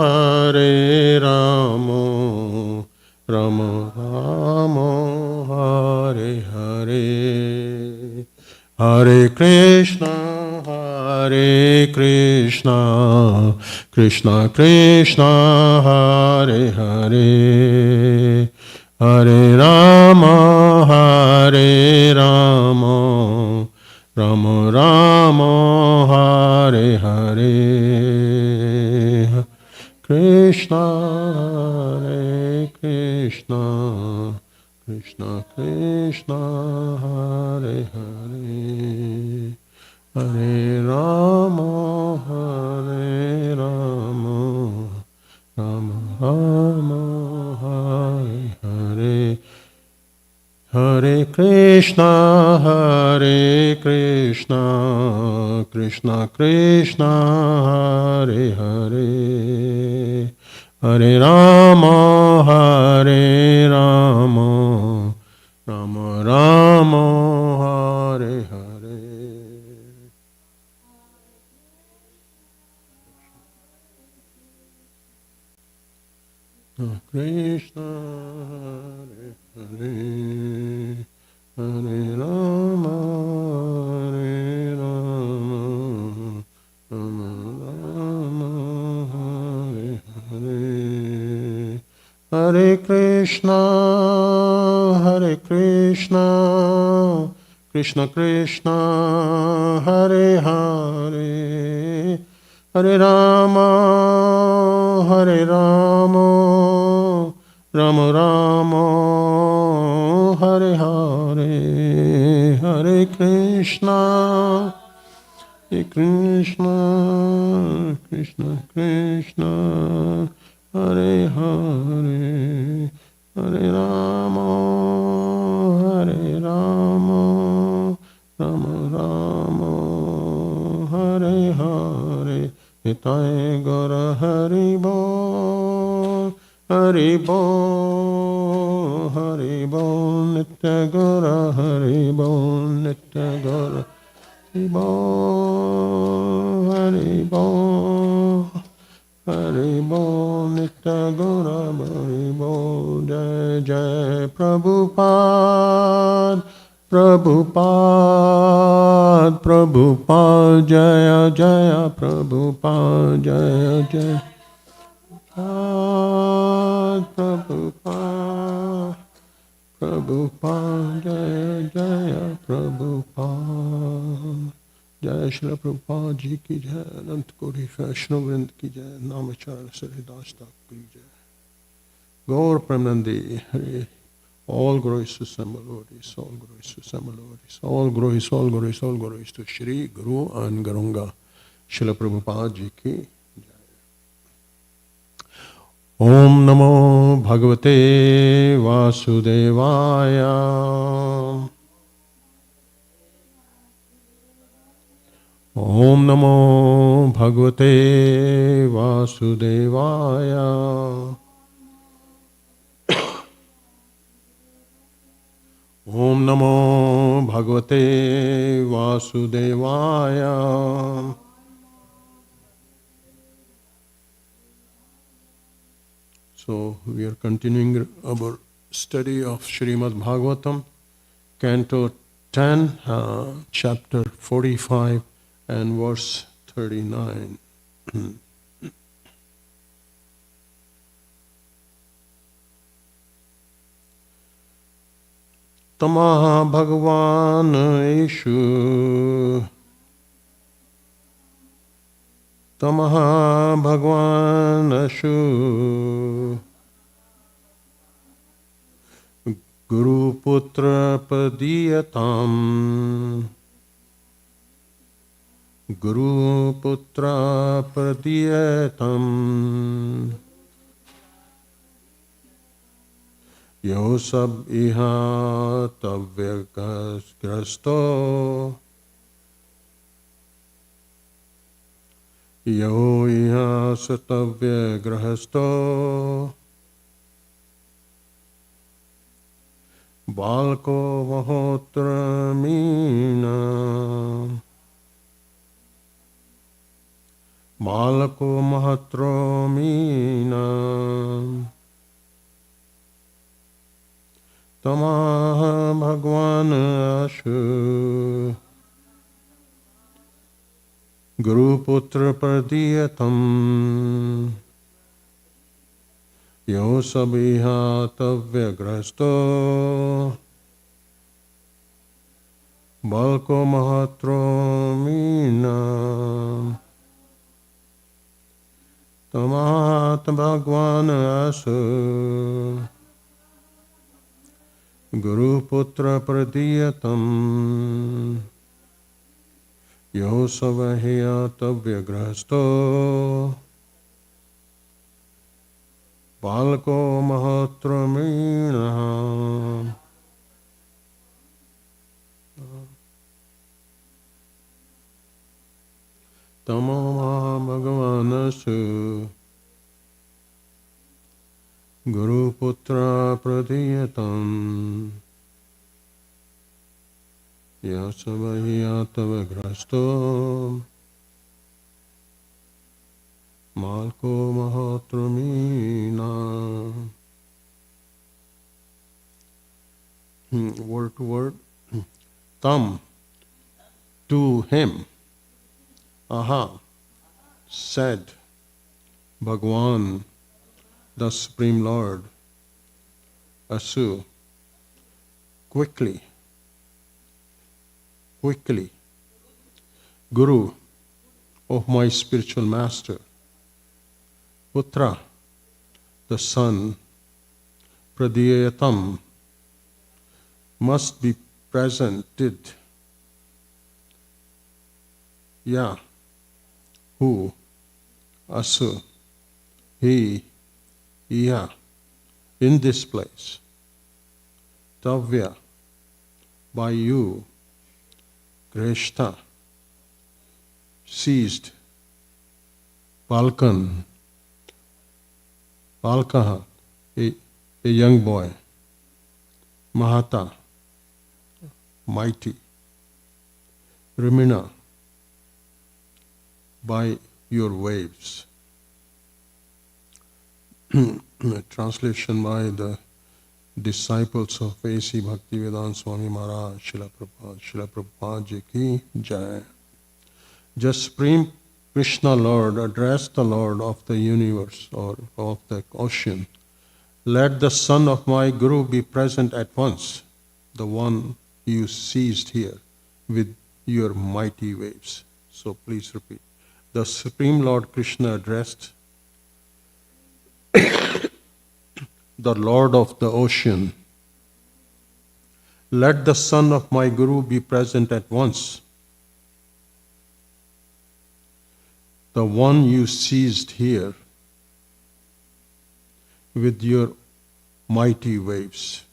Hare Ramo, Ramo Ramo, Hare Hare, Hare Krishna, Hare Krishna, Krishna Krishna, Hare Hare, Hare Rama, Hare Rama, Rama Rama, Hare Hare. Krishna, Hare Krishna, Krishna Krishna, Hare Hare, Hare Rama, Hare Rama, Rama Rama, Hare Hare, Hare Krishna, Hare Krishna, Krishna Krishna, Hare Hare, Hare Rama, Hare Rama, Rama Rama, Hare Hare. Krishna, Hare Hare, Hare Rama, Hare Rama, Rama Rama, Hare Hare, Hare Krishna, Hare Krishna, Krishna Krishna, Hare Hare, Hare Rama, Hare Rama, Rama Rama, Hare Hare, Hare Krishna, Hare Krishna, Krishna Krishna, Hare Hare, Hare Rama, Hare Rama, Rama Rama, Hare Hare. Nitai Gaura Hari Bol, Hari Bol, Hari Bol, Nitya Gaura Hari Bol, Nitya Gaura Hari Bol, Hari Bol, Hari Bol, Nitya Gaura Hari Bol, Jai Jai Prabhupada, Prabhupada, Prabhupada, Jaya Jaya, Prabhupada, Jaya Jaya, Prabhupada, Prabhupada, Jaya Jaya, Prabhupada, Jaya Shri Prabhupada Ji ki Jai, Anant Koti Vaishnavrind ki Jai, Namacharya Saridas Thakur ki Jai, Gaur Premanandi, Hare. All glories to Samaloris, all glories to Samaloris, all glories, all glories, all glories to Shri Guru and Garunga. Srila Prabhupada Ji ki. Om Namo Bhagavate Vasudevaya. Om Namo Bhagavate Vasudevaya. Om Namo Bhagavate Vasudevaya. So we are continuing our study of Srimad Bhagavatam, Canto 10, chapter 45 and verse 39. Tamaha Bhagavan Eshu Tamaha Bhagavan Ashu Guru Putra Padiyatam Guru Putra Padiyatam Yo sab iha tavyagrasto Yo iha satavyagrasto Balko Mahotra Mina Balko Mahatro Mina Tamaha Bhagwan Ashu Guru Putra Padiyatam Yo Sabiha Tavyagrasto Balko Mahatro Mina Tamaha Bhagwan Ashu Guru Putra Pradiyatam Yo Savahya Tavyagrasto Balko Mahatramina Tamama Bhagavanasu Guru Putra Pradiyatam Yasavahiyatavagrasto Malko Mahatramina. Word to word. Tam, to him. Aha, said Bhagwan, the Supreme Lord. Asu, quickly. Guru, of my spiritual master. Putra, the son. Pradiyatam, must be presented. Ya, who? Asu, he, ya, in this place. Tavya, by you. Greshta, seized. Balkan, Balkaha, a young boy. Mahata, mighty. Rimina, by your waves. Translation by the disciples of A.C. Bhaktivedanta Swami Maharaj, Srila Prabhupada Ji ki Jai. Just Supreme Krishna Lord addressed the Lord of the universe or of the ocean. Let the son of my Guru be present at once, the one you seized here with your mighty waves. So please repeat. The Supreme Lord Krishna addressed the Lord of the ocean let the son of my Guru be present at once. The one you seized here with your mighty waves.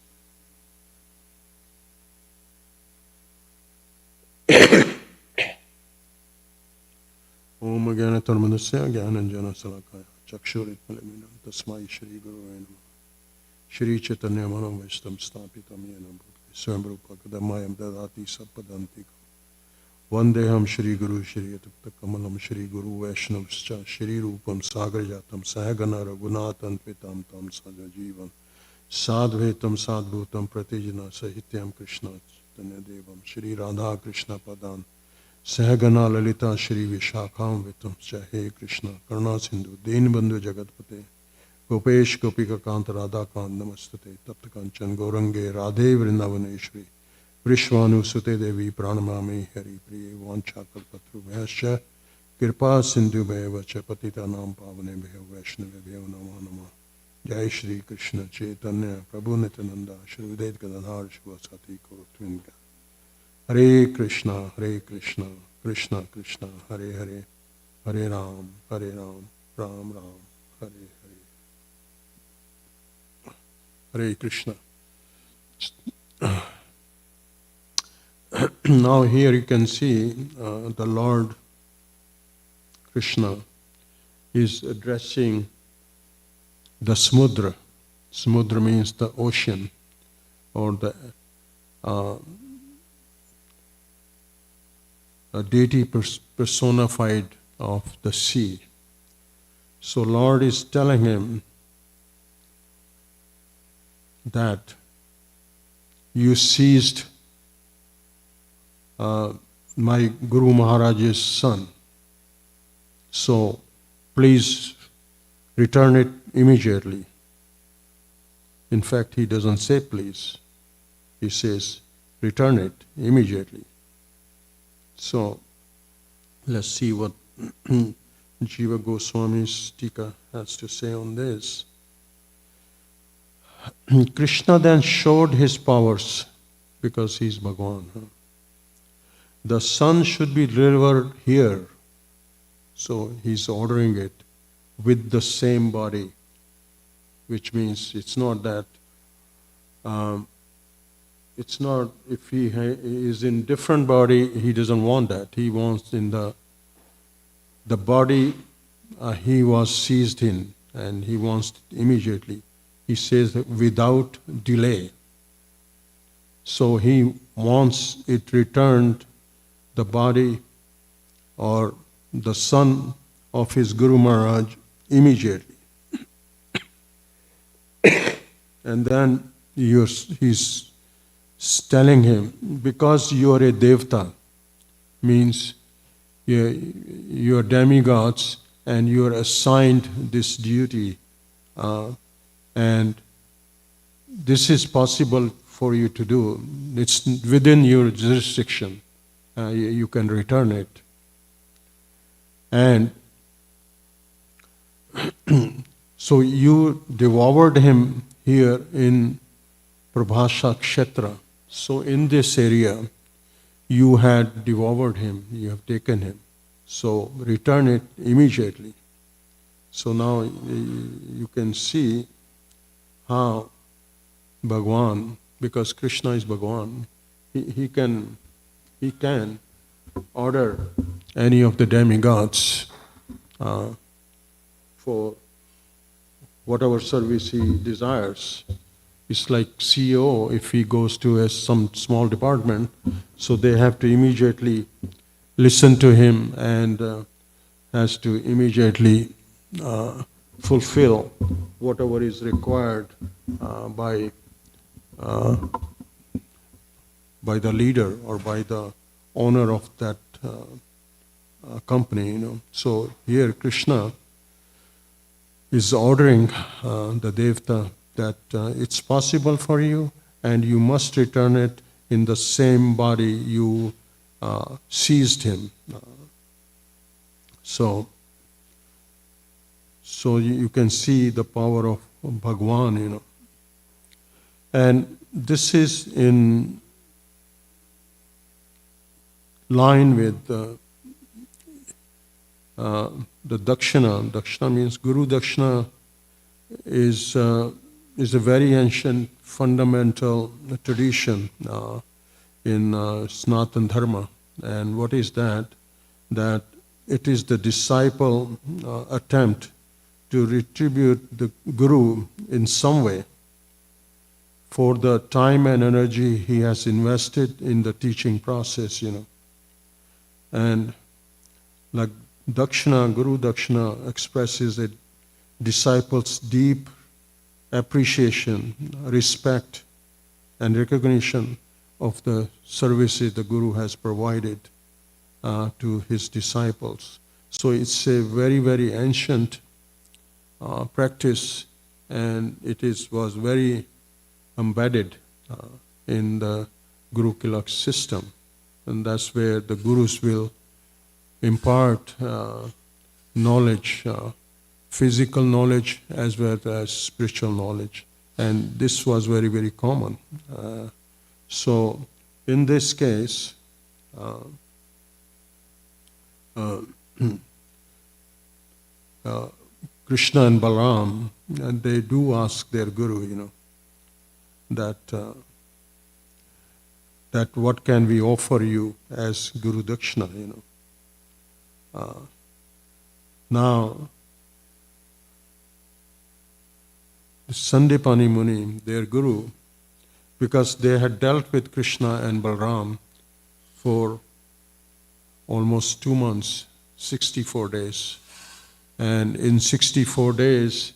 Om Jnanatarmanasya Jnananjana Salakaya Chakshuritmalamina Tasmai Shri Guru Namaha Shri Chaitanya Manam Vaishtam Stapitam Yena Bhutli Swambrupa Kadamayam Dadati Sapadantikam Vandeham Shri Guru Shri Yatapta Kamalam Shri Guru Vaishnavascha Shri Rupam Sagrajatam Sahagana Raghunathan Tvitam Tam Sajajivam Sadvetam Sadbhutam Pratijana Sahityam Krishna Chaitanya Devam Shri Radha Krishna Padan Sahagana Lalita Shri Vishakham Vitam He Krishna Karuna Sindhu Dinbandhu Jagatpate Gopesh Gopika Kanta Radha Kant Namastate Tapta Kanchan Gaurange Radhe Vrindavaneshwari Vrishvanu Sute Devi Pranamami Hari Priye Vanchakal Patru Vyasya Kirpa Sindhu Bheva Chapatita Nam Pavane Bheva Vaishnava Bheva Nama Nama Jai Shri Krishna Chaitanya Prabhu Nityananda Shri Udet Gadadhar Shivasati Korotvinga Hare Krishna, Krishna Krishna, Hare Hare, Hare Ram, Ram Ram, Hare Hare. Hare Krishna. Now here you can see the Lord Krishna is addressing the Samudra. Samudra means the ocean or the a deity personified of the sea. So Lord is telling him that you seized my Guru Maharaj's son. So please return it immediately. In fact, he doesn't say please. He says return it immediately. So, let's see what Jiva Goswami's Tika has to say on this. Krishna then showed his powers because he's Bhagavan. The sun should be delivered here. So he's ordering it with the same body, which means it's not that it's not, if he is in different body, he doesn't want that. He wants in the body he was seized in, and he wants immediately. He says without delay. So he wants it returned, the body or the son of his Guru Maharaj immediately. And then he's telling him, because you are a devta, means you are demigods and you are assigned this duty, and this is possible for you to do. It's within your jurisdiction. You can return it. And so you devoured him here in Prabhasha Kshetra. So in this area, you had devoured him, you have taken him. So return it immediately. So now you can see how Bhagavan, because Krishna is Bhagavan, he can order any of the demigods for whatever service he desires. It's like CEO, if he goes to some small department, so they have to immediately listen to him and has to immediately fulfill whatever is required by the leader or by the owner of that company. So here Krishna is ordering the Devta that it's possible for you, and you must return it in the same body you seized him. So you can see the power of Bhagavan, And this is in line with the dakshina. Dakshina means Guru Dakshina is a very ancient fundamental tradition in Sanatana Dharma. And what is that? That it is the disciple attempt to retribute the Guru in some way for the time and energy he has invested in the teaching process, And like Dakshina, Guru Dakshina expresses a disciple's deep appreciation, respect, and recognition of the services the Guru has provided to his disciples. So it's a very, very ancient practice, and it was very embedded in the Gurukula system. And that's where the Gurus will impart knowledge, physical knowledge as well as spiritual knowledge. And this was very, very common. So in this case, Krishna and Balaram, and they do ask their Guru, that what can we offer you as Guru Dakshina, Now, Sandipani Muni, their Guru, because they had dealt with Krishna and Balaram for almost 2 months, 64 days. And in 64 days,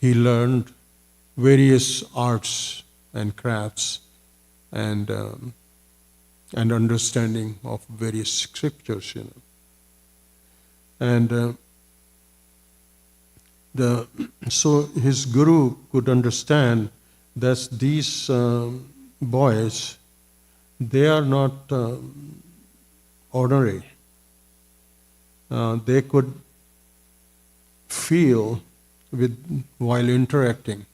he learned various arts and crafts and understanding of various scriptures, And so his Guru could understand that these boys, they are not ordinary. They could feel while interacting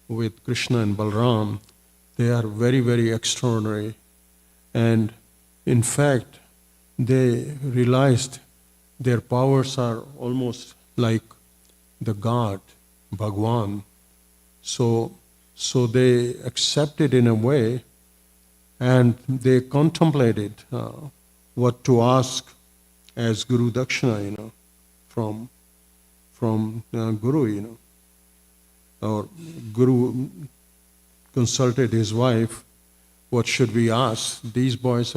with Krishna and Balaram, they are very, very extraordinary. And in fact, they realized their powers are almost like the God, Bhagwan. So they accepted in a way, and they contemplated what to ask as Guru Dakshina, from Guru, Or Guru consulted his wife, what should we ask? These boys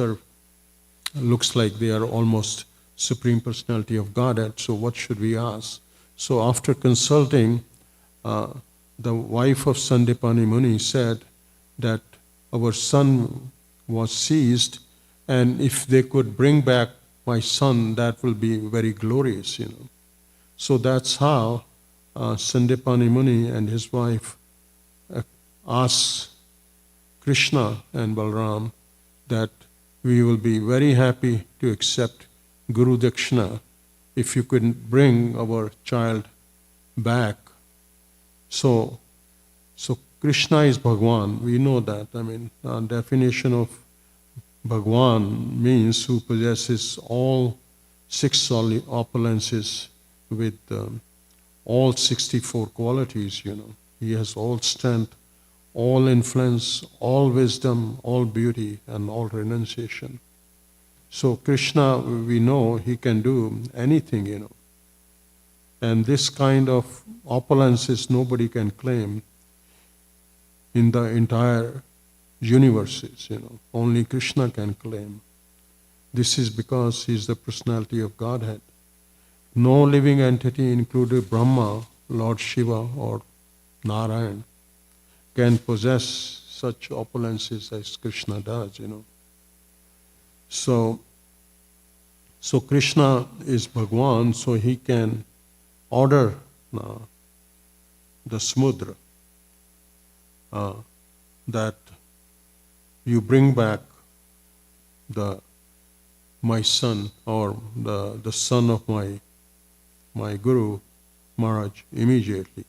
looks like they are almost Supreme Personality of Godhead, so what should we ask? So after consulting, the wife of Sandipani Muni said that our son was seized, and if they could bring back my son, that will be very glorious, So that's how Sandipani Muni and his wife asked Krishna and Balaram that we will be very happy to accept Guru Dakshina if you could bring our child back. So Krishna is Bhagwan, we know that. Definition of Bhagwan means who possesses all 6 opulences with all 64 qualities, He has all strength, all influence, all wisdom, all beauty, and all renunciation. So Krishna, we know he can do anything, And this kind of opulences nobody can claim in the entire universes, Only Krishna can claim. This is because he is the personality of Godhead. No living entity, including Brahma, Lord Shiva, or Narayan, can possess such opulences as Krishna does, So Krishna is Bhagwan, so he can order the Samudra that you bring back my son, or the son of my Guru Maharaj immediately.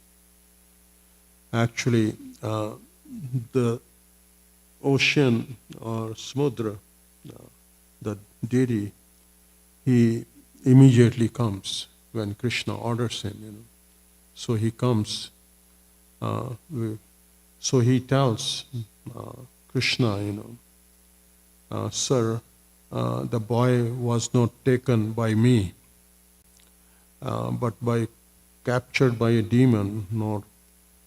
Actually, the ocean or Samudra, the deity, he immediately comes when Krishna orders him. So he comes. So he tells Krishna, Sir, the boy was not taken by me, but captured by a demon, nor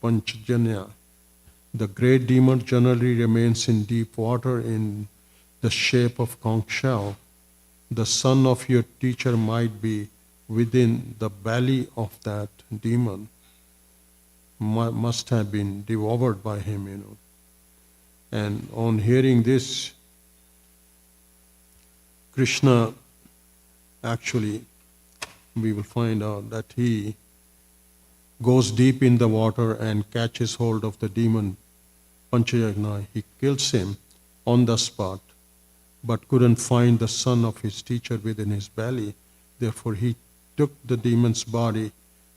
Panchajanya. The great demon generally remains in deep water in the shape of conch shell. The son of your teacher might be within the belly of that demon, must have been devoured by him. And on hearing this, Krishna actually, we will find out that he goes deep in the water and catches hold of the demon Panchajagna. He kills him on the spot, but couldn't find the son of his teacher within his belly. Therefore he took the demon's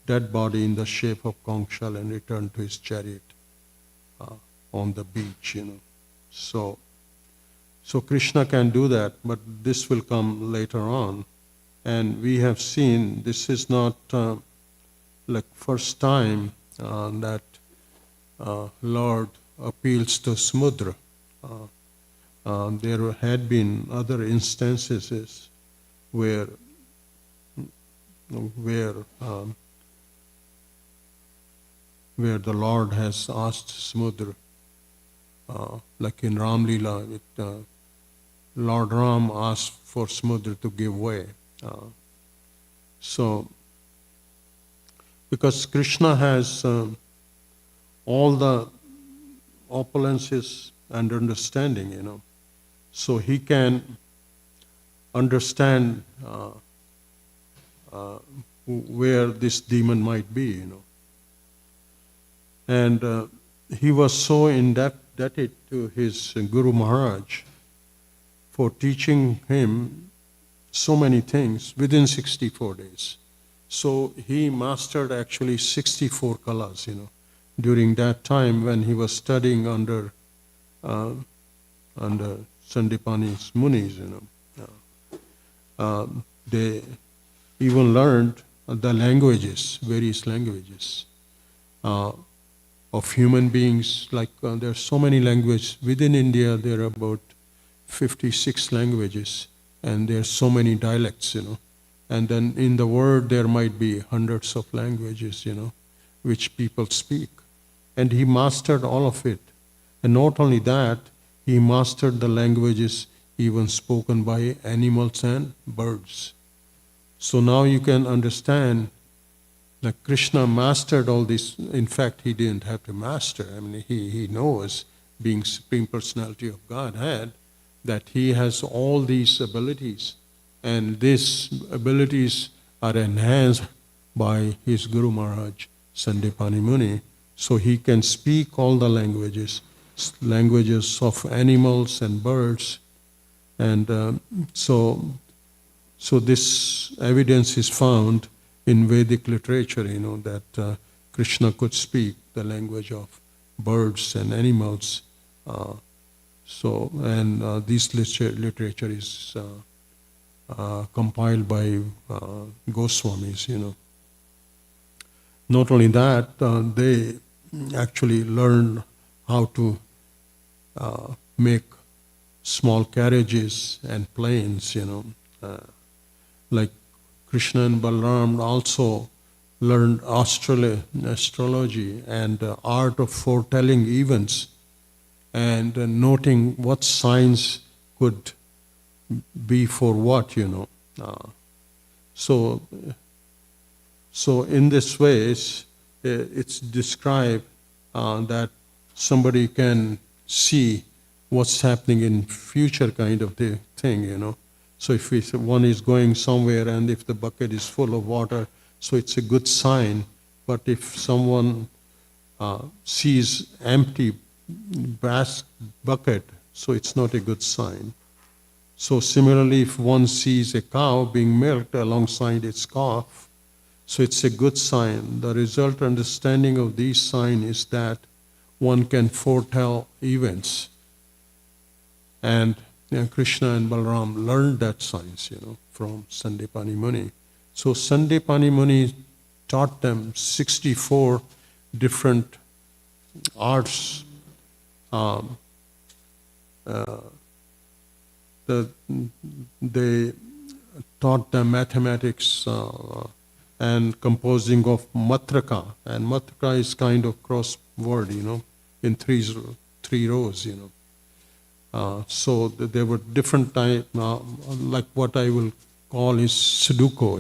dead body in the shape of conch shell and returned to his chariot on the beach. So Krishna can do that, but this will come later on. And we have seen this is not like first time that Lord appeals to Samudra. There had been other instances where the Lord has asked Samudra, like in Ram Leela, Lord Ram asked for Samudra to give way. Because Krishna has all the opulences and understanding, so he can understand where this demon might be, And he was so indebted to his Guru Maharaj for teaching him so many things within 64 days. So he mastered actually 64 kalas, during that time when he was studying under Sandipani's Munis, They even learned the languages, various languages of human beings. Like there are so many languages. Within India, there are about 56 languages, and there are so many dialects, And then in the world, there might be hundreds of languages, which people speak. And he mastered all of it. And not only that, he mastered the languages even spoken by animals and birds. So now you can understand that Krishna mastered all this. In fact, he didn't have to master. I mean, he knows, being Supreme Personality of Godhead, that he has all these abilities. And these abilities are enhanced by his Guru Maharaj, Sandipani Muni. So he can speak all the languages of animals and birds. And so this evidence is found in Vedic literature, that Krishna could speak the language of birds and animals. This literature is compiled by Goswamis, Not only that, they actually learned how to make small carriages and planes, like Krishna and Balaram also learned astrology and art of foretelling events and noting what signs could be for what, So in this way, it's described that somebody can see what's happening in future kind of the thing, So if one is going somewhere and if the bucket is full of water, so it's a good sign. But if someone sees empty bucket, so it's not a good sign. So similarly, if one sees a cow being milked alongside its calf, so it's a good sign. The result understanding of these signs is that one can foretell events. And Krishna and Balaram learned that science, from Sandipani Muni. So Sandipani Muni taught them 64 different arts. They taught them mathematics and composing of matraka. And matraka is kind of cross word, in three rows, So there were different type, like what I will call is Sudoku,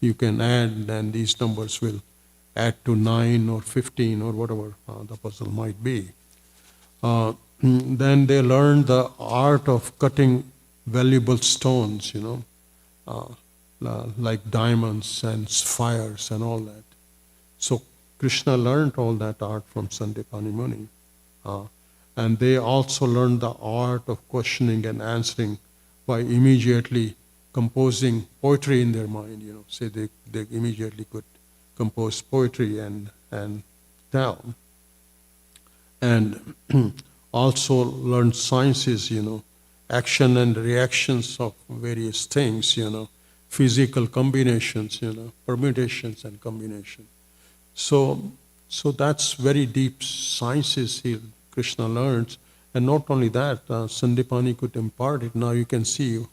you can add and these numbers will add to 9 or 15 or whatever the puzzle might be. Then they learned the art of cutting valuable stones, like diamonds and sapphires and all that. So Krishna learned all that art from Sandipani Muni. And they also learned the art of questioning and answering by immediately composing poetry in their mind, Say they immediately could compose poetry and tell. And also learned sciences, action and reactions of various things, physical combinations, permutations and combinations. So that's very deep sciences here Krishna learns. And not only that, Sandipani could impart it. Now you can see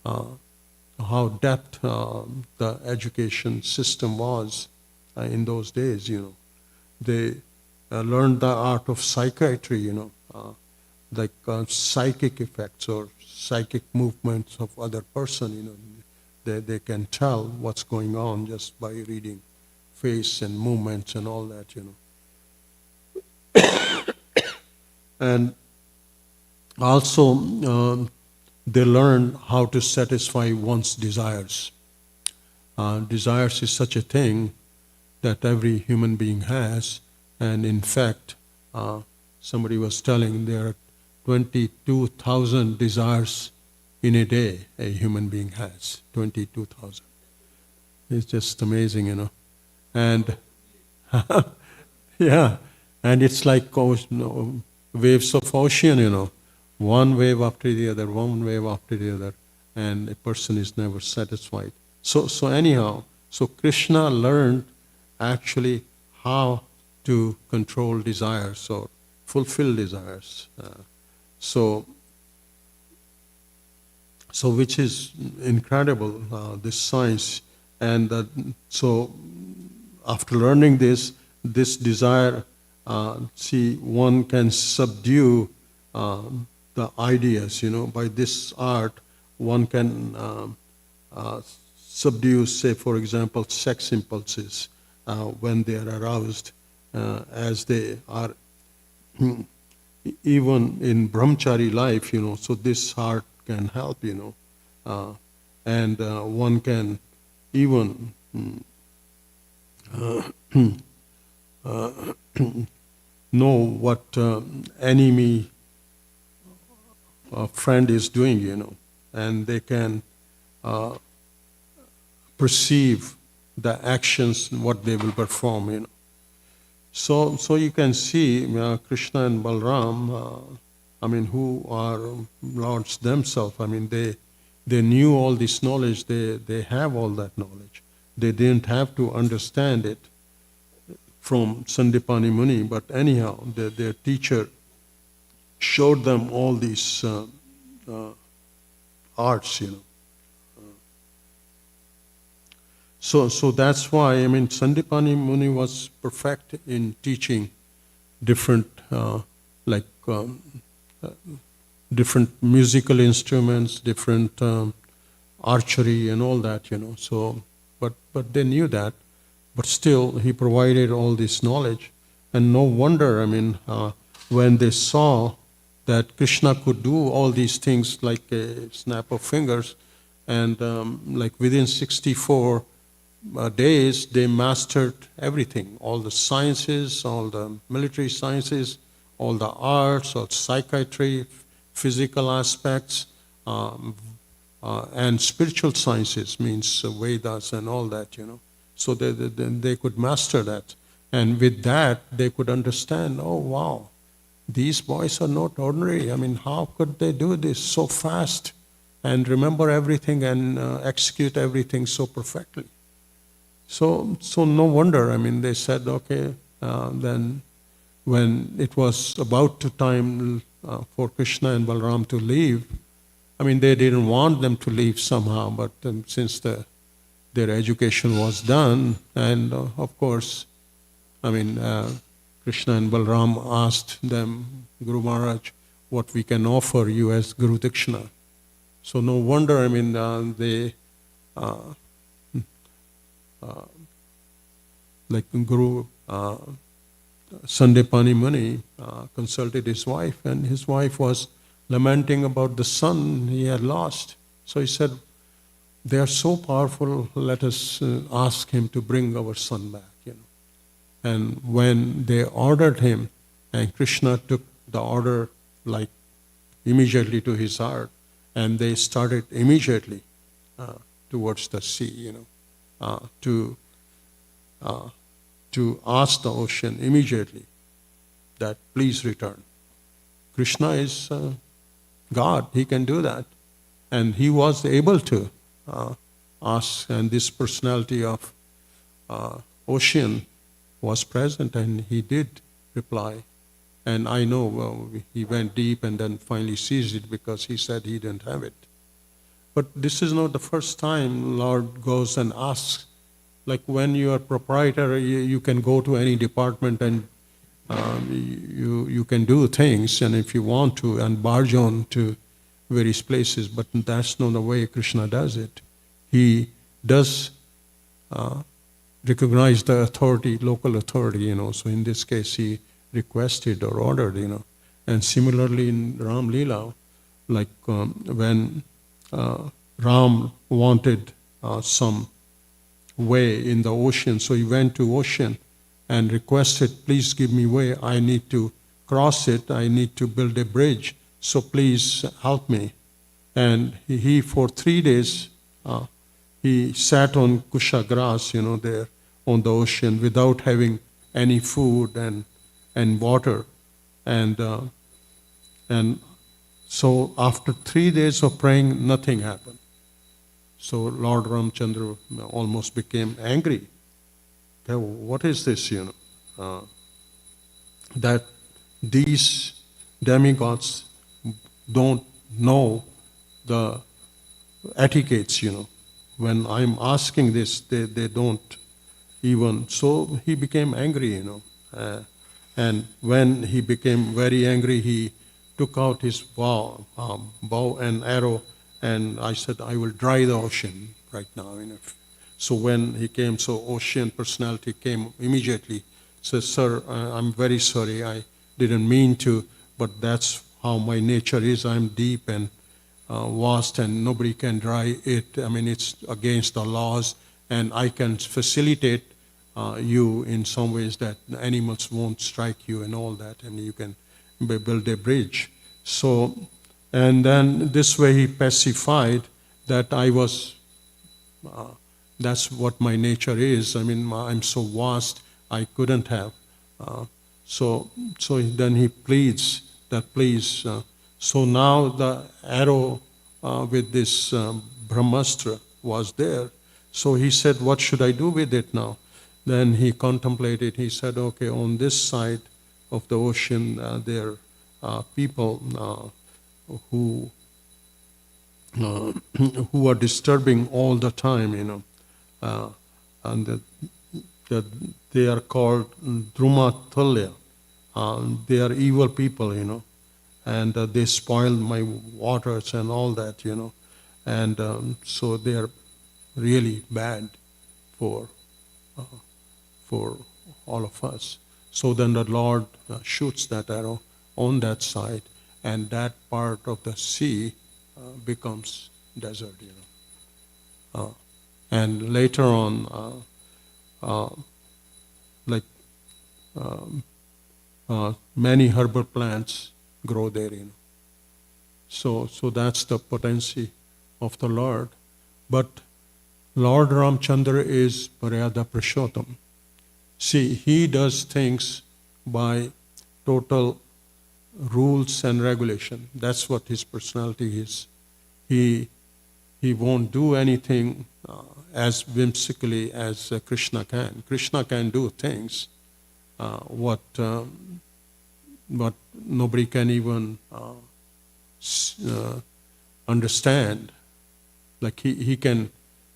how depth the education system was in those days, They learned the art of psychiatry, like psychic effects or psychic movements of other person, They can tell what's going on just by reading face and movements and all that, And also they learn how to satisfy one's desires. Desires is such a thing that every human being has, and in fact, somebody was telling there are 22,000 desires in a day a human being has. 22,000. It's just amazing, And yeah, and it's like waves of ocean, one wave after the other, one wave after the other, and a person is never satisfied. So anyhow, so Krishna learned actually how to control desires or fulfill desires. So which is incredible, this science. And so after learning this desire, one can subdue the ideas, by this art, one can subdue, say, for example, sex impulses when they are aroused, as they are even in brahmachari life, so this art can help, and one can even know what enemy friend is doing, and they can perceive the actions, what they will perform, So you can see Krishna and Balaram, who are lords themselves, they knew all this knowledge, they have all that knowledge. They didn't have to understand it from Sandipani Muni, but anyhow, their teacher showed them all these arts, So that's why, Sandipani Muni was perfect in teaching different, different musical instruments, different archery and all that, So, but they knew that, but still he provided all this knowledge, and no wonder, when they saw that Krishna could do all these things like a snap of fingers, and like within 64 days, they mastered everything, all the sciences, all the military sciences, all the arts, all psychiatry, physical aspects, and spiritual sciences, means Vedas and all that, So they could master that. And with that, they could understand, oh wow, these boys are not ordinary. I mean, how could they do this so fast and remember everything and execute everything so perfectly? So no wonder, I mean, they said, okay, then when it was about to time for Krishna and Balram to leave, I mean, they didn't want them to leave somehow, but since their education was done, and of course, I mean, Krishna and Balram asked them, Guru Maharaj, what we can offer you as Guru Dakshina. So no wonder, I mean, they, like Guru Sandipani Muni consulted his wife, and his wife was lamenting about the son he had lost. So he said, they are so powerful, let us ask him to bring our son back. And when they ordered him, and Krishna took the order like immediately to his heart, and they started immediately towards the sea, to ask the ocean immediately that please return. Krishna is God, he can do that. And he was able to ask, and this personality of ocean was present, and he did reply. And I know he went deep and then finally seized it because he said he didn't have it. But this is not the first time Lord goes and asks. Like when you are proprietor, you can go to any department and you can do things, and if you want to, and barge on to various places, but that's not the way Krishna does it. He does recognize the authority, local authority, so in this case he requested or ordered, And similarly in Ram Leela, like when Ram wanted some way in the ocean, so he went to ocean and requested, please give me way, I need to cross it, I need to build a bridge, so please help me. And he for 3 days, he sat on kusha grass, there on the ocean without having any food and water. And so after 3 days of praying, nothing happened. So Lord Ramchandra almost became angry. What is this, that these demigods don't know the etiquettes, When I'm asking this, they don't even. So he became angry, and when he became very angry, he took out his bow and arrow, and I said, I will dry the ocean right now. So when he came, so ocean personality came immediately. Says, sir, I'm very sorry, I didn't mean to, but that's how my nature is. I'm deep and vast, and nobody can dry it. I mean, it's against the laws, and I can facilitate you in some ways that the animals won't strike you and all that, and you can build a bridge. So, and then this way he pacified that I was, that's what my nature is. I mean, I'm so vast, I couldn't have. So then he pleads that please. So now the arrow with this Brahmastra was there. So he said, what should I do with it now? Then he contemplated, he said, okay, on this side of the ocean, there are people who are disturbing all the time, and they are called Drumatulya. They are evil people, and they spoil my waters and all that, and so they are really bad for all of us. So then the Lord shoots that arrow on that side, and that part of the sea becomes desert, and later on, many herbal plants grow there, So that's the potency of the Lord. But Lord Ramchandra is Maryada Purushottam. See, he does things by total rules and regulation. That's what his personality is. He won't do anything as whimsically as Krishna can. Krishna can do things what nobody can even understand. Like he can.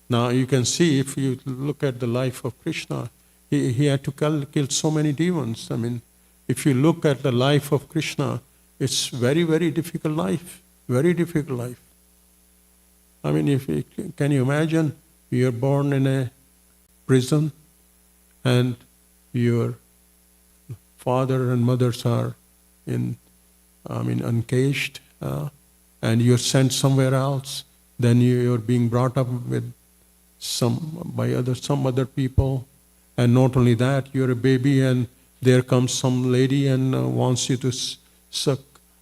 Now you can see, if you look at the life of Krishna, he had to kill so many demons. I mean, if you look at the life of Krishna, it's very, very difficult life. Very difficult life. I mean, can you imagine, you're born in a prison and your father and mothers are uncaged, and you're sent somewhere else. Then you're being brought up with some other people, and not only that, you're a baby, and there comes some lady and wants you to suck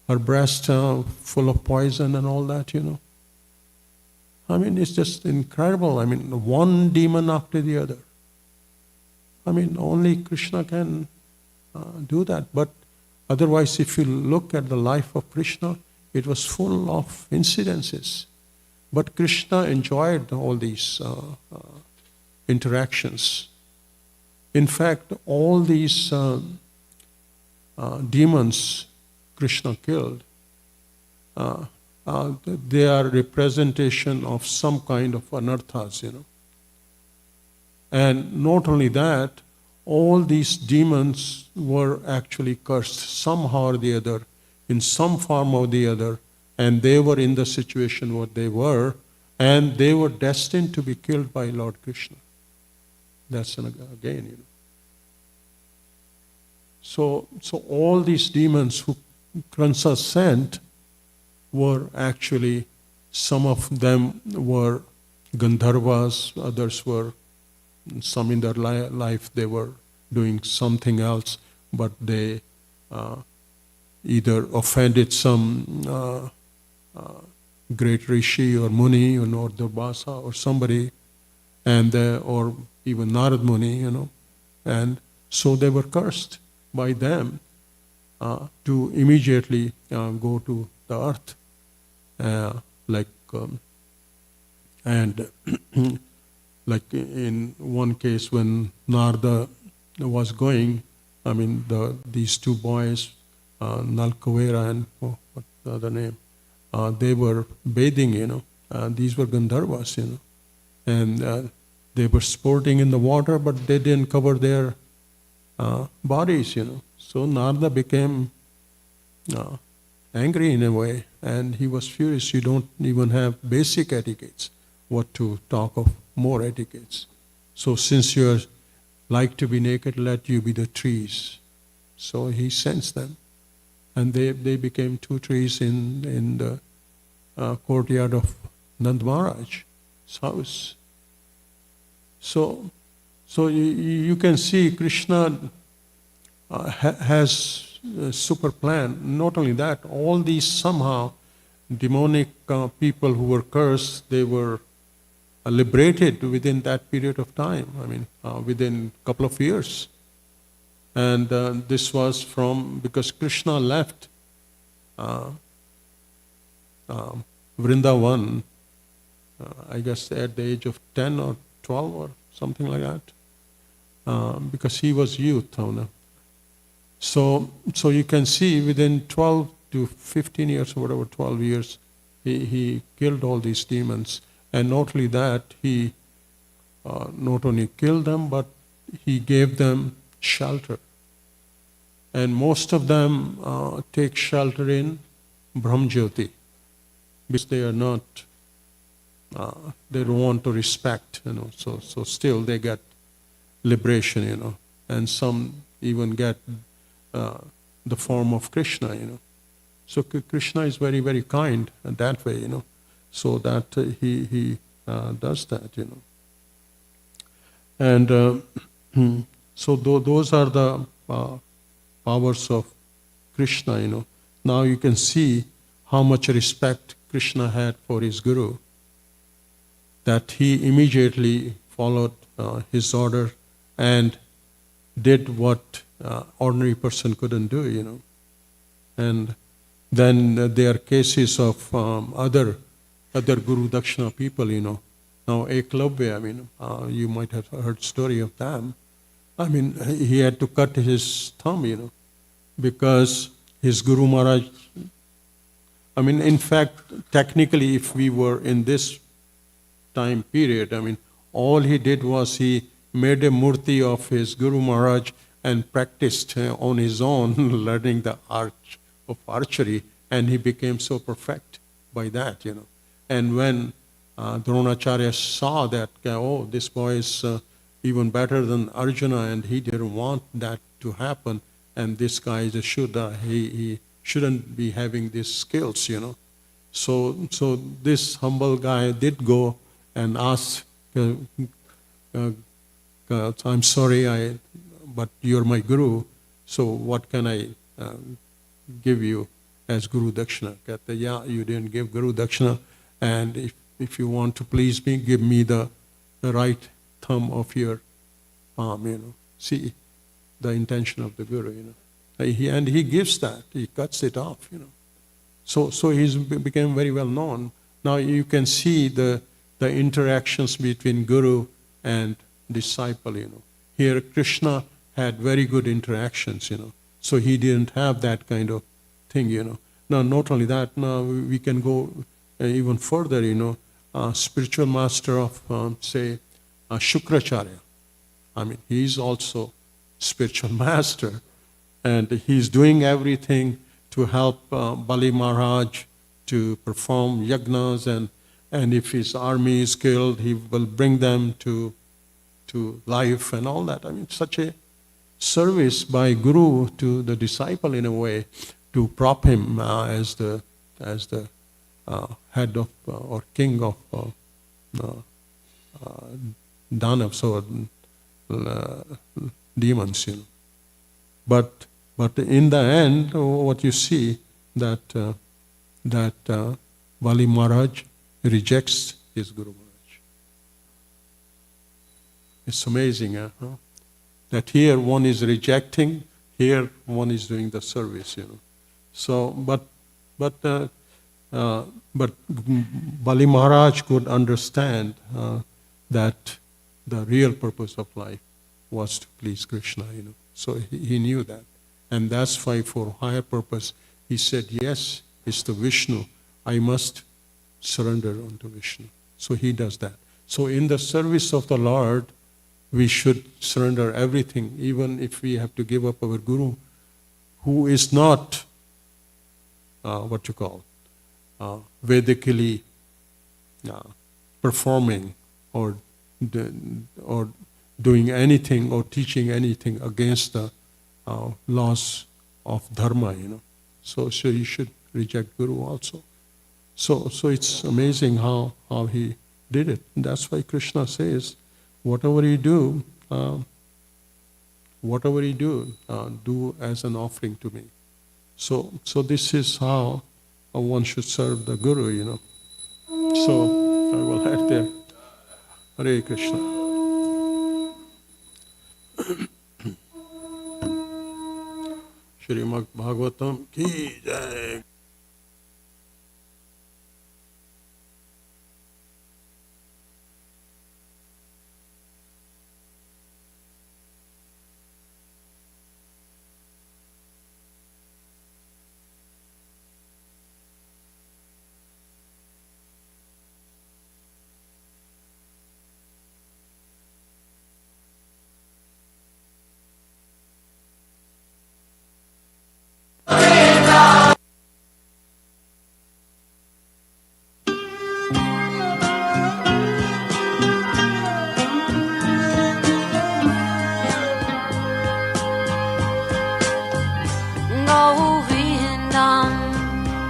her breast full of poison and all that, I mean, it's just incredible. I mean, one demon after the other. I mean, only Krishna can do that. But otherwise, if you look at the life of Krishna, it was full of incidences. But Krishna enjoyed all these interactions. In fact, all these demons Krishna killed, they are representation of some kind of anarthas, And not only that, all these demons were actually cursed somehow or the other, in some form or the other, and they were in the situation what they were, and they were destined to be killed by Lord Krishna. That's again, So all these demons who Kansa sent were actually, some of them were Gandharvas, others were, some in their life they were doing something else, but they either offended some great rishi or muni, or Durvasa or somebody, and or even Narad Muni, and so they were cursed by them to immediately go to the earth, and like in one case when Narada was going, these two boys, Nalkavera and what's the other name, they were bathing, these were Gandharvas, and they were sporting in the water, but they didn't cover their bodies, So Narada became angry in a way, and he was furious. You don't even have basic etiquettes. What to talk of more etiquettes? So since you like to be naked, let you be the trees. So he sends them, and they became two trees in the courtyard of Nand Maharaj's house. So you can see Krishna has a super plan. Not only that, all these somehow demonic people who were cursed, they were liberated within that period of time. Within a couple of years. And this was because Krishna left Vrindavan, I guess at the age of 10 or 12 or something like that, because he was youth. So you can see within 12 to 15 years or whatever, 12 years, he killed all these demons. And not only that, he not only killed them, but he gave them shelter. And most of them take shelter in Brahmjyoti, because they are not, they don't want to respect, so still they get liberation, and some even get the form of Krishna, So Krishna is very, very kind in that way, so that he does that, And so those are the powers of Krishna, Now you can see how much respect Krishna had for his Guru, that he immediately followed his order and did what ordinary person couldn't do, And then there are cases of other Guru Dakshina people, Now, Eklavya, you might have heard story of them. He had to cut his thumb, because his Guru Maharaj, in fact, technically, if we were in this time period, all he did was he made a murti of his Guru Maharaj and practiced on his own, learning the art of archery, and he became so perfect by that, And when Dronacharya saw that, this boy is even better than Arjuna, and he didn't want that to happen, and this guy is a Shuddha, he shouldn't be having these skills, So this humble guy did go and ask, I'm sorry, but you're my Guru, so what can I give you as Guru Dakshina? Yeah, you didn't give Guru Dakshina, and if you want to please me, give me the right thumb of your palm, See the intention of the Guru, And he gives that, he cuts it off, So he's became very well known. Now you can see the interactions between Guru and disciple, Here Krishna had very good interactions, So he didn't have that kind of thing, Now not only that, now we can go even further, spiritual master of, say, Shukracharya. He's also spiritual master, and he's doing everything to help Bali Maharaj to perform yagnas, and if his army is killed, he will bring them to life and all that. Such a service by Guru to the disciple in a way to prop him as the head of or king of Danavas, so demons, But in the end, what you see that Bali Maharaj rejects his Guru Maharaj. It's amazing, that here one is rejecting, here one is doing the service, So, but Bali Maharaj could understand that the real purpose of life was to please Krishna, So he knew that. And that's why for higher purpose, he said, yes, it's the Vishnu. I must surrender unto Vishnu. So he does that. So in the service of the Lord, we should surrender everything, even if we have to give up our Guru, who is not, Vedically performing or doing anything or teaching anything against the laws of dharma, So you should reject Guru also. So it's amazing how he did it. And that's why Krishna says, whatever you do, do as an offering to me. So this is how one should serve the Guru, So I will head there. Hare Krishna. Srimad Bhagavatam ki jai.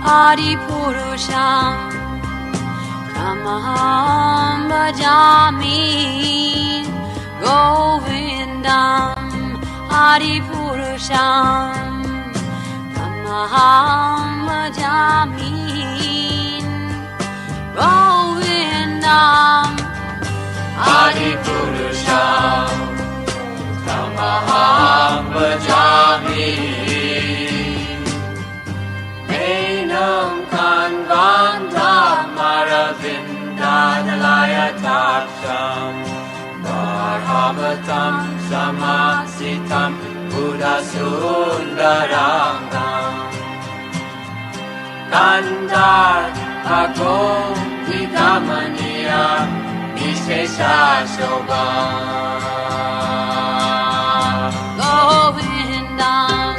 Adipurusham Tamaham Bhajami Govindam Adipurusham Tamaham Bhajami Govindam Adipurusham Tamaham Bhajami Daksham Bharavatam Samasitam Buddha Sundarangam Kandar Agom Vidamaniya Vishesha Shobham Govindam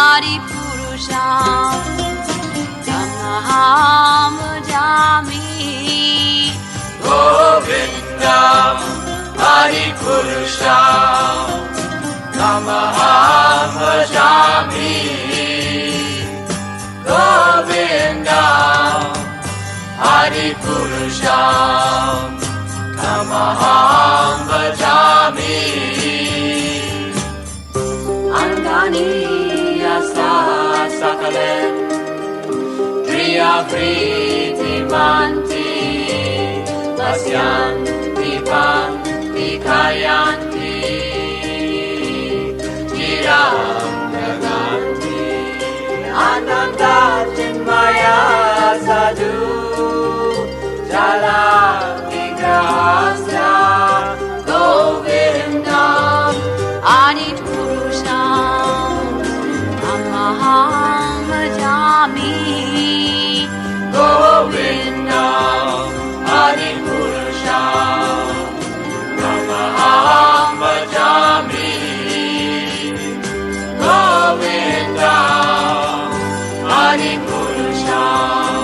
Adipurusham Tamaham Bhajami Govindam Adipurusham Tamaham Bhajami Govindam Adipurusham Tamaham Bhajami Angani Yasa Sakalen Kriya Priti Manti Pasyanti Panti Kayanti Chiram Naganti Ananda Chinmaya Sadhu Jala Vigrahasya Govindam Adipurusham Tamaham Bhajami Govindam Adipurusham Tamaham Bhajami Govindam Adipurusham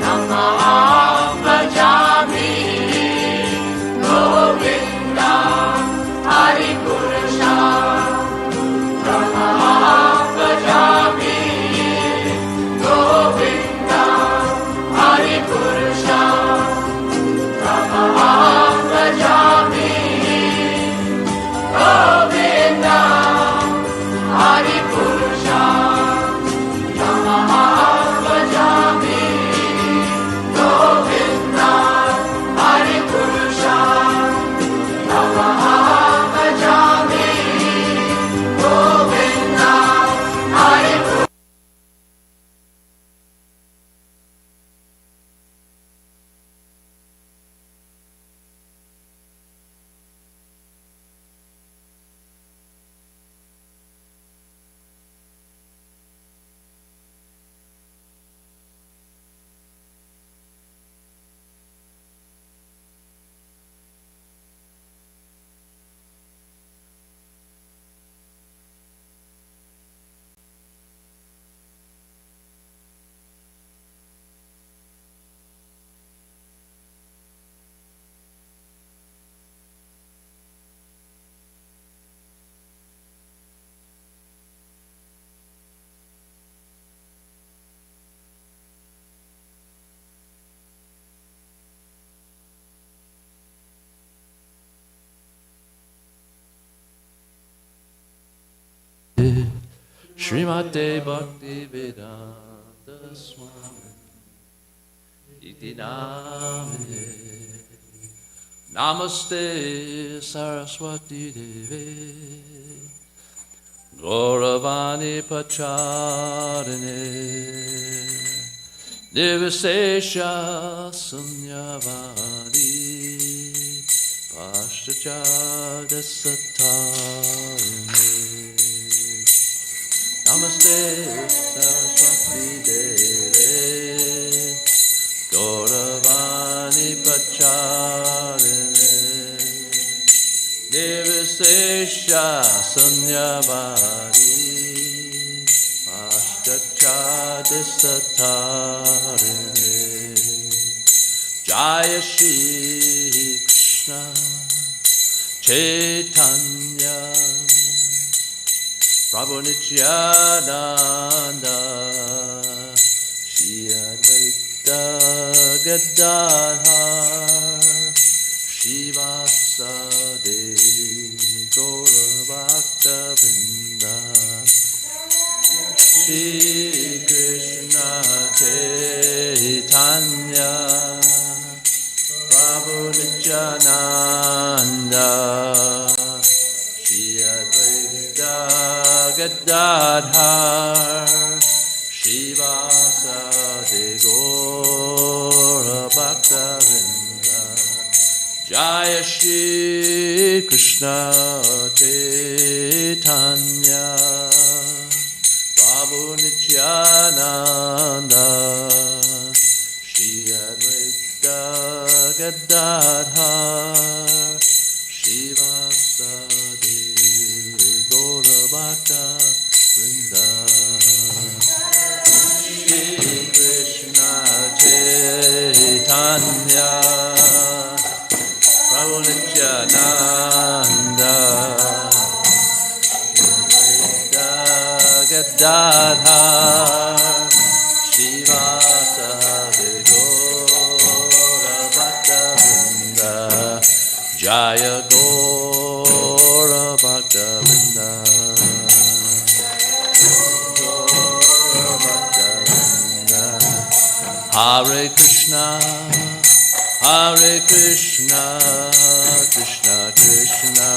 Tamaham Bhajami Govindam Adipurusham Tamaham Bhajami Govindam Adipurusham Tamaham Bhajami Govindam Adipurusham Tamaham Bhajami Govindam Adipurusham Tamaham Bhajami Govindam Adipurusham Srimate Bhakti Vedanta Swami Iti Namine Namaste Saraswati Deve Gauravani Pacharine Nivesesha Sunyavadi Pashtacha Satarine Namaste Saraswati Deve Gauravani Pacharine Nivesesha Sunyavadi Pashtacha Satarine Jaya Shri Krishna Chaitanya Prabhu Nityananda Shri Advaita Gadadhar Shivasade Gaura Bhakta Vrinda Shri Krishna Chaitanya Prabhu Nityananda Shri Advaita Gadadhar Shivasade Gaura Bhakta Vrinda Shri Krishna Chaitanya Prabhu Nityananda Shri Advaita Gadadhar Shivasadi Gauravata Vrinda Shri Krishna Chaitanya Prabhu Nityananda Gadadhar Shivasadi Gauravata Vrinda Jaya Gauravata Vrinda Gauravata Vrinda Hare Krishna Hare Krishna Krishna Krishna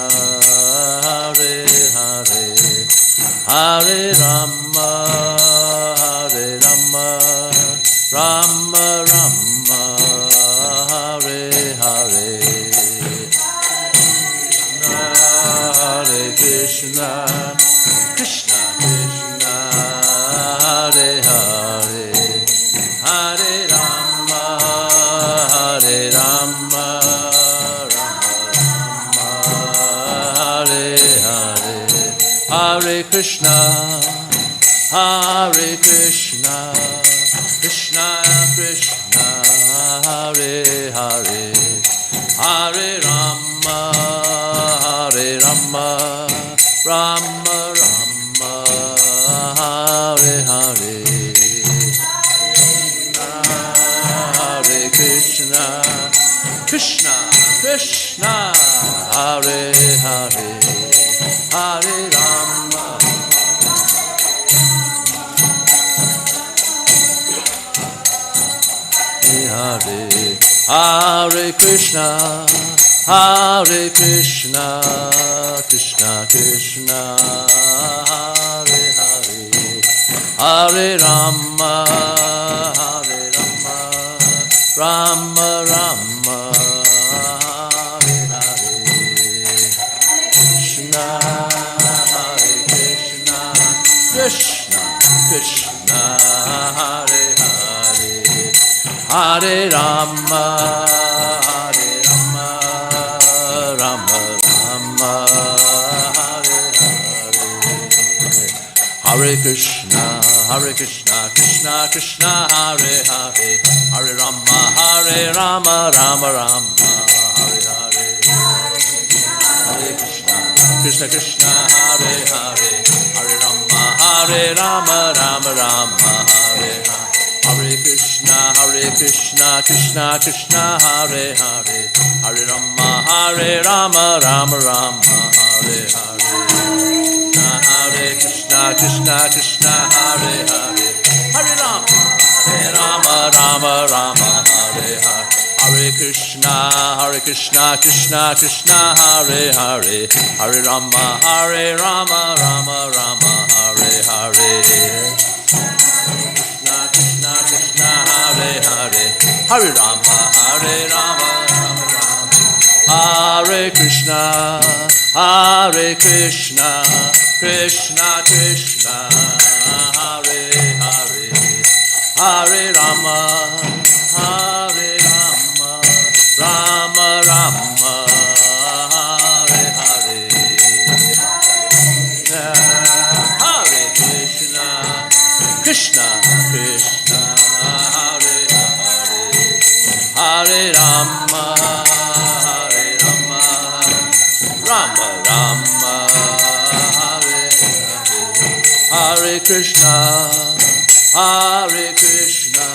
Hare Hare Hare Rama Hare Rama Rama Rama Hare Hare Hare Krishna Krishna Krishna Hare Hare Hare Rama Hare Rama Rama Rama Hare Hare Hare Krishna Hare Krishna Krishna Krishna Hare Hare Hare Rama Hare Rama Rama Rama Hare Hare Hare Krishna Krishna Krishna Hare Hare Hare Rama Hare Hare Krishna Hare Krishna Krishna Krishna Hare Hare Hare Rama Hare Rama Rama Rama Hare Hare Krishna Hare Krishna Krishna Krishna Hare Hare Hare Rama Hare Rama Rama Rama Hare Hare Hare Krishna Krishna Krishna Hare Hare Hare Rama Rama Rama Hare Hare Hare Krishna Krishna Hare Hare Hare Rama Rama Rama Hare Hare Hare Krishna Krishna Krishna Hare Hare Hare Rama Rama Rama Hare Hare Hare Krishna Krishna Hare Hare Hare Rama Rama Rama Hare Hare Hare Krishna Krishna Krishna Hare Hare Hare Rama Rama Rama Hare Hare Krishna Hare Hare Hare Rama Rama Hare Krishna Krishna Krishna Hare Hare Hare Rama Rama Rama Hare Hare Hare Krishna Krishna Krishna Hare Hare Hare Rama Rama Rama Hare Hare Hare Krishna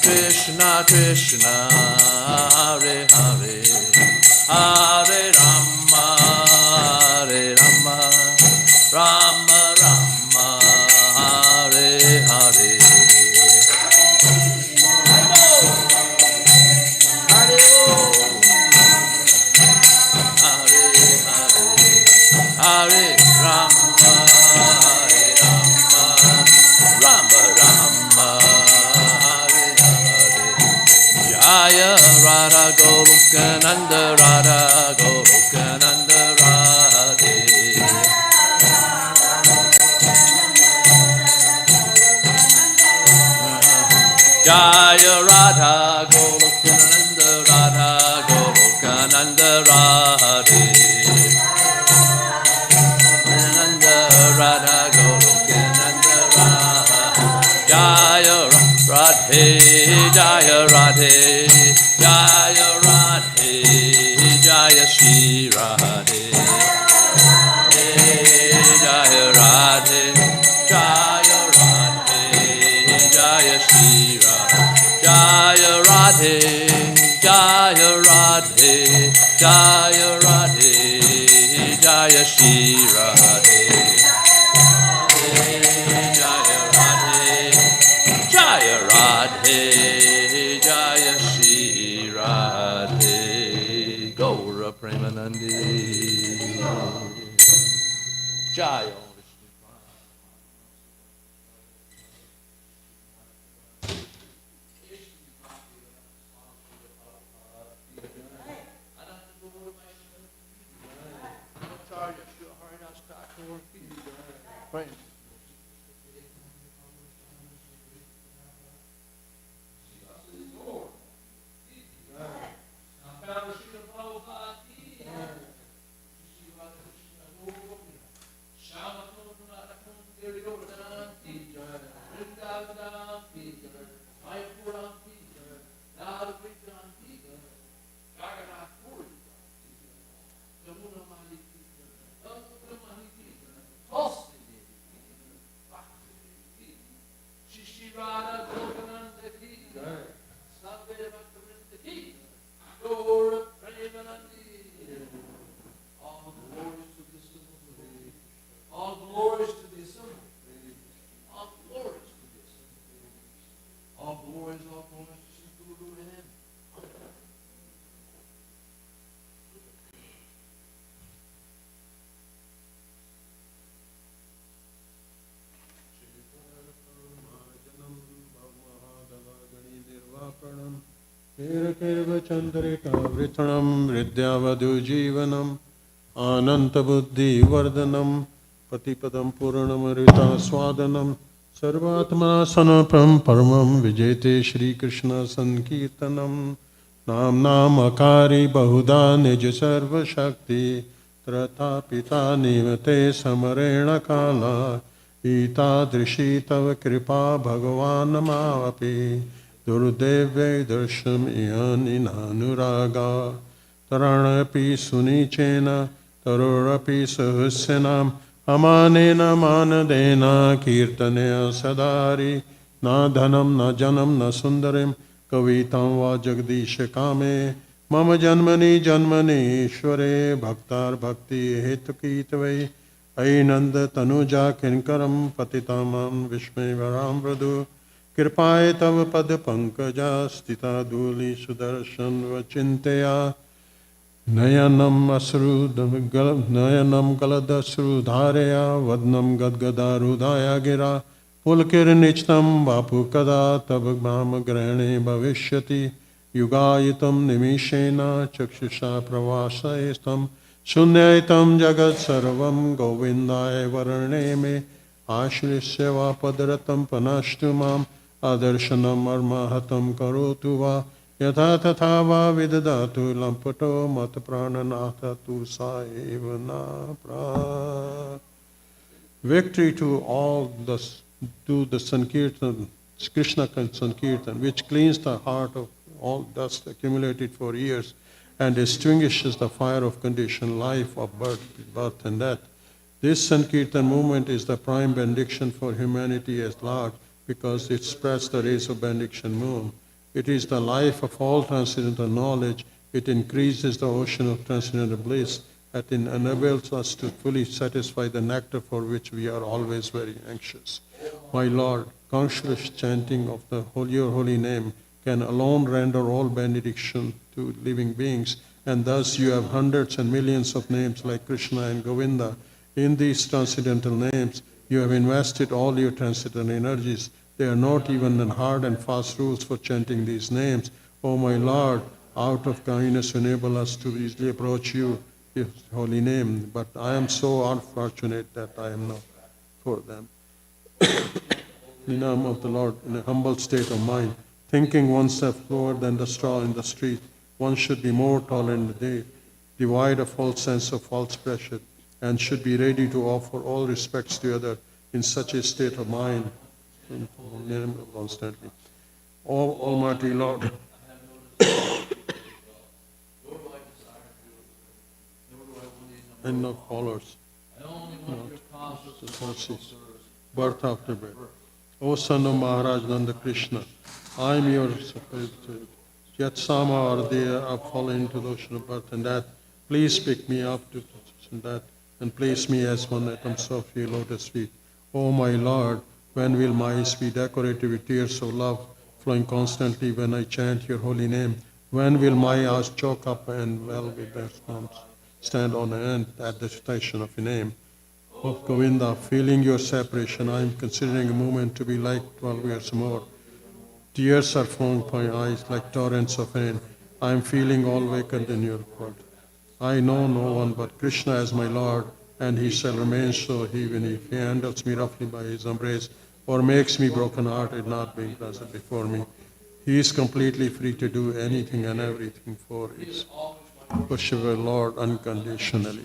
Krishna Krishna Hare Hare Hare Rama Rama Rama Hare Hare Hare Rama Rama Rama Hare Hare Jaya Radha Goloka Nanda Radha Goloka Jaya Radha Golokananda Radha Golokananda Radhe Nanda Radha Golokananda Radha Jaya Radhe Jaya Radhe Jaya Radhe Jaya Shri Radhe Jaya Radhe Jaya Radhe Jaya Shri Radhe Jaya Radhe Jaya Radhe Jaya Radhe Jaya Shri Radhe Jaya Radhe Jaya Radhe Jaya Shri Radhe Gaura Premanandi Jaya चंद्रिकावृतणं विद्यावधुजीवनम् अनन्तबुद्धिवर्धनं पतिपदं पूर्णमृता स्वादनं सर्वात्मा सनपं परमं विजेते श्रीकृष्ण संकीर्तनं नामकारी बहुधा निज सर्वशक्ति त्रता पिता निमते समरेण काला ईतादृशी तव कृपा भगवान् मावपि दुर्दैवे दर्शम इहानिनानुरागा तरणपि सुनीचेन तरोरपि सहस्यनाम अमानेन मानदेन कीर्तनया सदारि न धनं न जनं न सुन्दरिं कवितां वा जगदीश कामे मम जन्मनि जन्मनि ईश्वरे भक्तार्भक्ति हेतुकीतवै अयि नन्द तनुजा किङ्करं पतितां मां विस्मयवरां मृदु कृपाय तव पद पंकजा स्थिता धूलि सुदर्शन वचिंतया नयनम गलदश्रुधारया वदनम गदगदारुधाया गिरा पुलकिर्निचितं बापु कदा तव नाम ग्रहणे भविष्यति युगायितं निमिषेण चक्षुषा प्रवासयस्तं शून्ययितं जगत्सर्वं गोविन्दाय वर्णे मे आश्लिष्य वा पदरतं पनष्टु माम् आदर्शनम् अर्माहतं करोतु वा यथा तथा वा विदधातु लम्पटो मत्प्राणनाथ तु सा एव न प्रा Victory to all the Sankirtan, Krishna Sankirtan, which cleans the heart of all dust accumulated for years and extinguishes the fire of conditioned life of birth and death. This Sankirtan movement is the prime benediction for humanity at large because it spreads the rays of benediction moon. It is the life of all transcendental knowledge. It increases the ocean of transcendental bliss and it enables us to fully satisfy the nectar for which we are always very anxious. My Lord, conscious chanting of your holy name can alone render all benediction to living beings, and thus you have hundreds and millions of names like Krishna and Govinda. In these transcendental names, you have invested all your transcendental energies. There are not even hard and fast rules for chanting these names. O my Lord, out of kindness enable us to easily approach you, His holy name, but I am so unfortunate that I am not for them. In the name of the Lord, in a humble state of mind, Thinking oneself lower than the straw in the street, one should be more tolerant today, divide a false sense of false pressure, and should be ready to offer all respects to other in such a state of mind constantly. O Almighty Lord, and no followers, birth after birth. O son of Maharaj Nanda Krishna, I am your superior. Yet somehow or there I've fallen into the ocean of birth and death. Please pick me up to that and place me as one atom of your lotus feet. O my Lord, when will my eyes be decorated with tears of love flowing constantly when I chant your holy name? When will my eyes choke up and well with their storms stand on end at the citation of your name? O Govinda, feeling your separation, I am considering a moment to be like 12 years more. Tears are flowing from my eyes like torrents of rain. I am feeling all vacant in your court. I know no one but Krishna as my Lord, and he shall remain so even if he handles me roughly by his embrace or makes me broken-hearted not being present before me. He is completely free to do anything and everything for his worshipful Lord unconditionally.